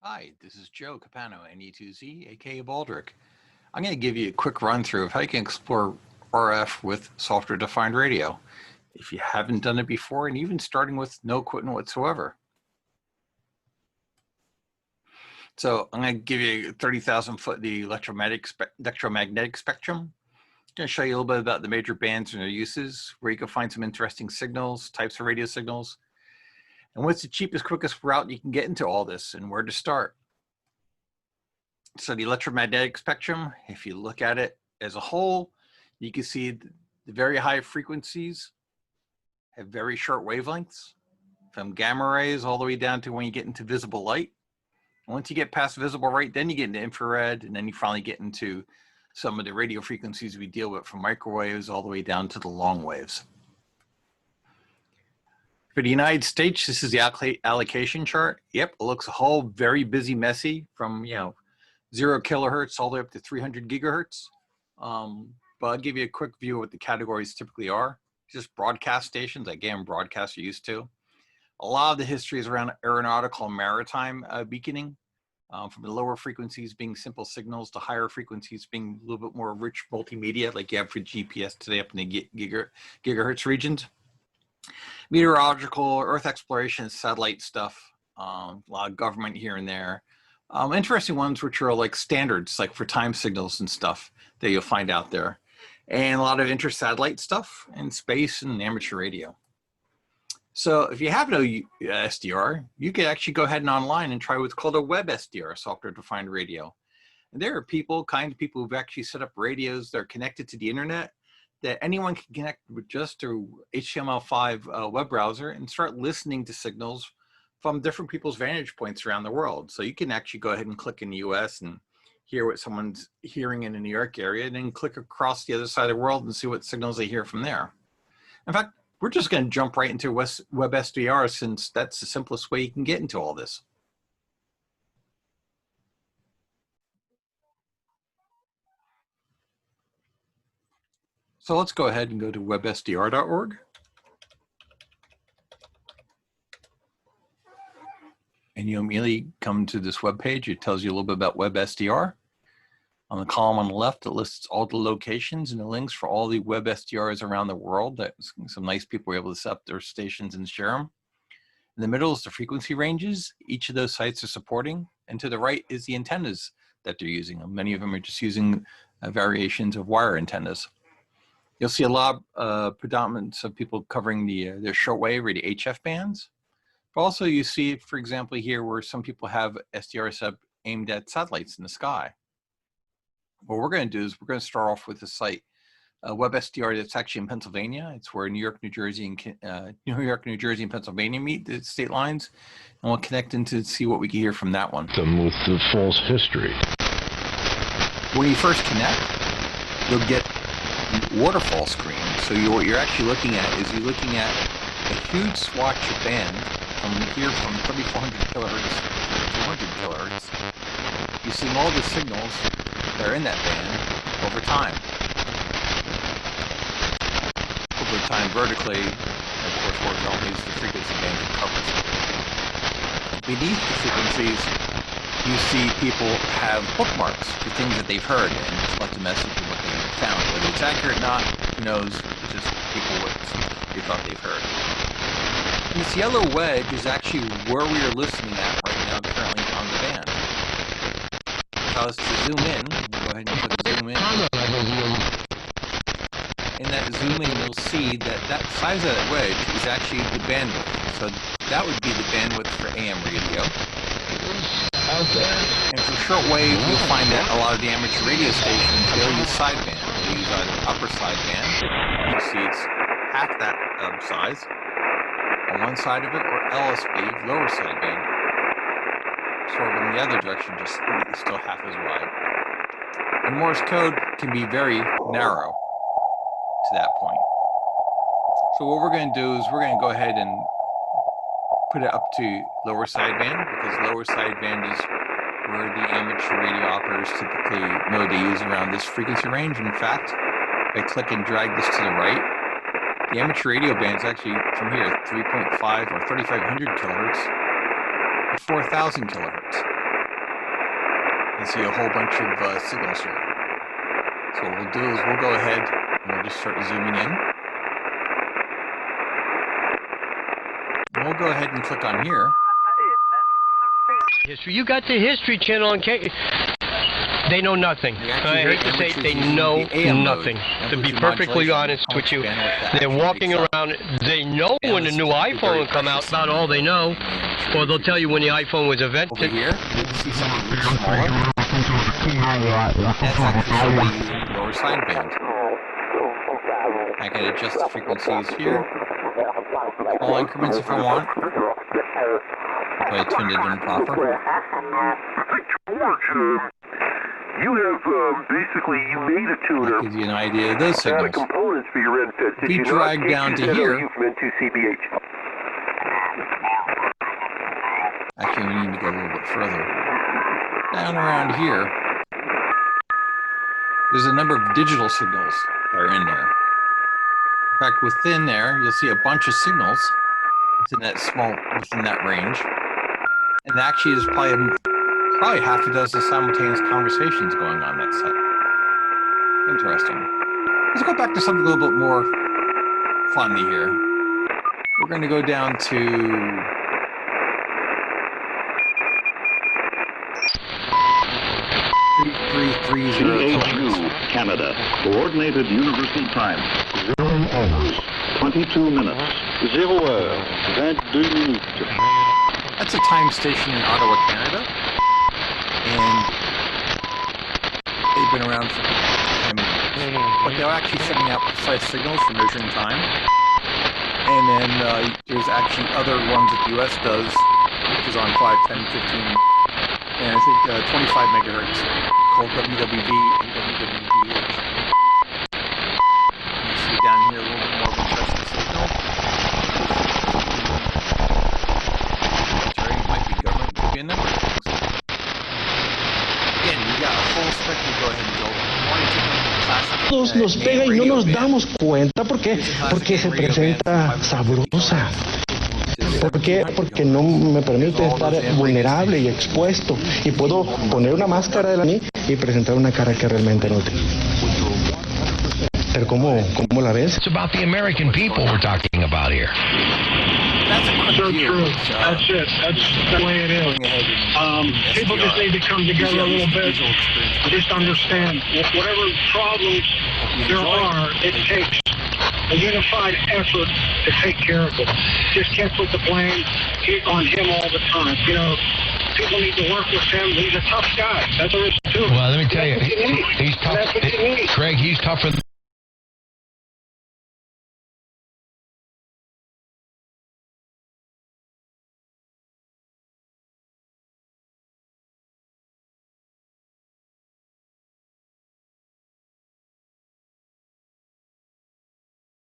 Hi, this is Joe Capano, NE2Z, aka Baldric. I'm going to give you a quick run through of how you can explore RF with software-defined radio, if you haven't done it before, and even starting with no equipment whatsoever. So I'm going to give you 30,000 foot the electromagnetic spectrum. I'm going to show you a little bit about the major bands and their uses, where you can find some interesting signals, types of radio signals, and what's the cheapest, quickest route you can get into all this and where to start. So the electromagnetic spectrum, if you look at it as a whole, you can see the very high frequencies have very short wavelengths, from gamma rays all the way down to when you get into visible light. Once you get past visible light, then you get into infrared, and then you finally get into some of the radio frequencies we deal with, from microwaves all the way down to the long waves. For the United States, this is the allocation chart. Yep, it looks a whole very busy, messy, from 0 kilohertz all the way up to 300 gigahertz. But I'll give you a quick view of what the categories typically are. Just broadcast stations, like AM broadcast you're used to. A lot of the history is around aeronautical and maritime beaconing, from the lower frequencies being simple signals to higher frequencies being a little bit more rich multimedia, like you have for GPS today up in the gigahertz regions. Meteorological, Earth exploration, satellite stuff, a lot of government here and there. Interesting ones which are like standards, like for time signals and stuff that you'll find out there. And a lot of inter-satellite stuff in space and amateur radio. So if you have no SDR, you can actually go ahead and online and try what's called a web SDR, software-defined radio. And there are kind of people who've actually set up radios that are connected to the internet that anyone can connect with just through HTML5 web browser and start listening to signals from different people's vantage points around the world. So you can actually go ahead and click in the US and hear what someone's hearing in the New York area, and then click across the other side of the world and see what signals they hear from there. In fact, we're just going to jump right into web SDR, since that's the simplest way you can get into all this. So let's go ahead and go to websdr.org. And you immediately come to this web page. It tells you a little bit about WebSDR. On the column on the left, it lists all the locations and the links for all the web SDRs around the world that some nice people were able to set up their stations and share them. In the middle is the frequency ranges each of those sites are supporting. And to the right is the antennas that they're using. Many of them are just using variations of wire antennas. You'll see a lot of predominance of people covering their shortwave or the HF bands. But also you see, for example, here where some people have SDR aimed at satellites in the sky. What we're going to do is we're going to start off with a site, WebSDR, that's actually in Pennsylvania. It's where New York, New Jersey, and Pennsylvania meet the state lines, and we'll connect into see what we can hear from that one. With the false history. When you first connect, you'll get the waterfall screen. So what you're actually looking at is you're looking at a huge swatch of band from here from 3,400 kilohertz to 200 kilohertz. You're seeing all the signals that are in that band over time. Over time vertically, and of course horizontally is the frequency band it covers. Beneath the frequencies, you see people have bookmarks for things that they've heard and just left a message of what they found. Whether it's accurate or not, who knows? It's just people what they thought they've heard. And this yellow wedge is actually where we are listening at right now, currently on the band. If I was to zoom in, we'll go ahead and click zoom in. In that zoom in, you'll see that that size of that wedge is actually the bandwidth. So that would be the bandwidth for AM radio. And for shortwave, you'll find that a lot of the amateur radio stations, they'll use sideband. They use either upper sideband, you see it's half that size on one side of it, or LSB, lower sideband, sort of in the other direction, just still half as wide. And Morse code can be very narrow to that point. So what we're going to do is we're going to go ahead and put it up to lower sideband, because lower sideband is where the amateur radio operators typically know to use around this frequency range. In fact, if I click and drag this to the right, the amateur radio band is actually from here 3.5 or 3,500 kilohertz to 4,000 kilohertz. You see a whole bunch of signals here. So what we'll do is we'll go ahead and we'll just start zooming in. And we'll go ahead and click on here. History. You got the History Channel on K. They know nothing. I hate to say they know nothing. To be perfectly honest with you, they're walking around. They know when the new iPhone will come out. About all they know. Or they'll tell you when the iPhone was invented. Over here, you can see something much smaller. That's actually the lower sideband. I can adjust the frequencies here. Small increments if I want. If I tuned it in proper. You have basically you made a tuner. That gives you an idea of those signals. Components for your headset. If you drag down to here, actually we need to go a little bit further. Down around here, there's a number of digital signals that are in there. In fact, within there, you'll see a bunch of signals within that range. And actually, there's probably half a dozen simultaneous conversations going on that set. Interesting. Let's go back to something a little bit more funny here. We're going to go down to GHU, Canada. Coordinated Universal Time. 0 hours, 22 minutes. 0 heure, 22 minutes. That's a time station in Ottawa, Canada. And they've been around for time years. But they're actually sending out precise signals for measuring time. And then there's actually other ones that the US does, which is on 5, 10, 15, and I think 25 megahertz, called WWV and WWVH. You see down here a little bit more of a interesting signal. Military, might be government, could be a number of things. Again, you got a full spectrum. Go ahead and go. Why don't you take a look at the classic? Nos pega y no nos damos cuenta porque se presenta sabrosa. ¿Por qué? Porque no me permite estar vulnerable y expuesto y puedo poner una máscara de mí y presentar una cara que realmente no tengo. ¿Cómo la ves? It's about the American people we're talking about here. That's a quick So view. true. That's it. That's the way it is. People just need to come together a little bit. Just understand whatever problems there are, it takes a unified effort to take care of it. Just can't put the blame on him all the time. You know, people need to work with him. He's a tough guy. That's what it is too. Well, let me tell you, That's what you need. he's tough. That's what you need. Craig, he's tougher